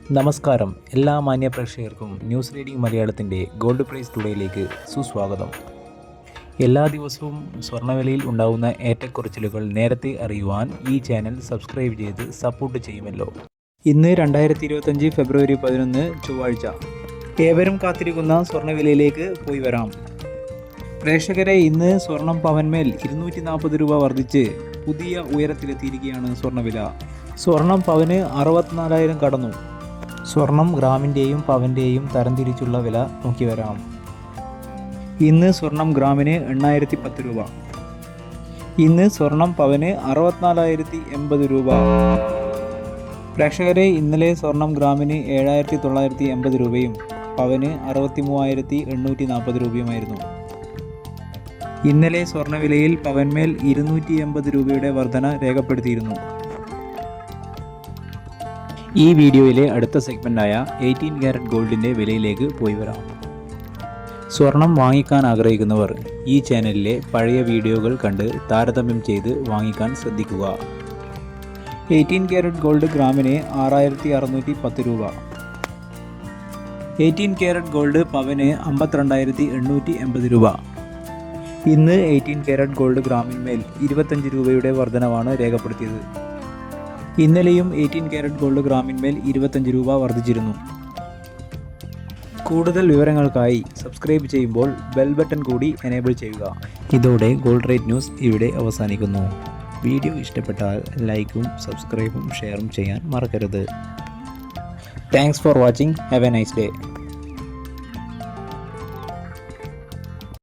നമസ്കാരം എല്ലാ മാന്യ പ്രേക്ഷകർക്കും ന്യൂസ് റീഡിംഗ് മലയാളത്തിൻ്റെ ഗോൾഡ് പ്രൈസ് ടുഡേയിലേക്ക് സുസ്വാഗതം. എല്ലാ ദിവസവും സ്വർണ്ണവിലയിൽ ഉണ്ടാകുന്ന ഏറ്റക്കുറച്ചിലുകൾ നേരത്തെ അറിയുവാൻ ഈ ചാനൽ സബ്സ്ക്രൈബ് ചെയ്ത് സപ്പോർട്ട് ചെയ്യുമല്ലോ. ഇന്ന് 2025 ഫെബ്രുവരി 11 ചൊവ്വാഴ്ച. ഏവരും കാത്തിരിക്കുന്ന സ്വർണ്ണവിലയിലേക്ക് പോയി വരാം. പ്രേക്ഷകരെ, ഇന്ന് സ്വർണം പവന്മേൽ 240 രൂപ വർദ്ധിച്ച് പുതിയ ഉയരത്തിലെത്തിയിരിക്കുകയാണ് സ്വർണ്ണവില. സ്വർണം പവന് 64,000 കടന്നു. സ്വർണം ഗ്രാമിൻ്റെയും പവൻ്റെയും തരംതിരിച്ചുള്ള വില നോക്കി വരാം. ഇന്ന് സ്വർണം ഗ്രാമിന് 8,010 രൂപ. ഇന്ന് സ്വർണം പവന് 64,080 രൂപ. പ്രേക്ഷകരെ, ഇന്നലെ സ്വർണം ഗ്രാമിന് 7,980 രൂപയും പവന് 63,840 രൂപയുമായിരുന്നു. ഇന്നലെ സ്വർണ്ണവിലയിൽ പവന്മേൽ 280 രൂപയുടെ വർധന രേഖപ്പെടുത്തിയിരുന്നു. ഈ വീഡിയോയിലെ അടുത്ത സെഗ്മെൻറ്റായ 18 ക്യാരറ്റ് ഗോൾഡിൻ്റെ വിലയിലേക്ക് പോയി വരാം. സ്വർണം വാങ്ങിക്കാൻ ആഗ്രഹിക്കുന്നവർ ഈ ചാനലിലെ പഴയ വീഡിയോകൾ കണ്ട് താരതമ്യം ചെയ്ത് വാങ്ങിക്കാൻ ശ്രദ്ധിക്കുക. 18 ക്യാരറ്റ് ഗോൾഡ് ഗ്രാമിന് 6,610 രൂപ. 18 ക്യാരറ്റ് ഗോൾഡ് പവന് 52,880 രൂപ. ഇന്ന് 18 ക്യാരറ്റ് ഗോൾഡ് ഗ്രാമിന്മേൽ 25 രൂപയുടെ വർധനവാണ് രേഖപ്പെടുത്തിയത്. ഇന്നലെയും 18 ക്യാരറ്റ് ഗോൾഡ് ഗ്രാമിന്മേൽ 25 രൂപ വർദ്ധിച്ചിരുന്നു. കൂടുതൽ വിവരങ്ങൾക്കായി സബ്സ്ക്രൈബ് ചെയ്യുമ്പോൾ ബെൽ ബട്ടൺ കൂടി എനേബിൾ ചെയ്യുക. ഇതോടെ ഗോൾഡ് റേറ്റ് ന്യൂസ് ഇവിടെ അവസാനിക്കുന്നു. വീഡിയോ ഇഷ്ടപ്പെട്ടാൽ ലൈക്കും സബ്സ്ക്രൈബും ഷെയറും ചെയ്യാൻ മറക്കരുത്. Thanks for watching. Have A nice day.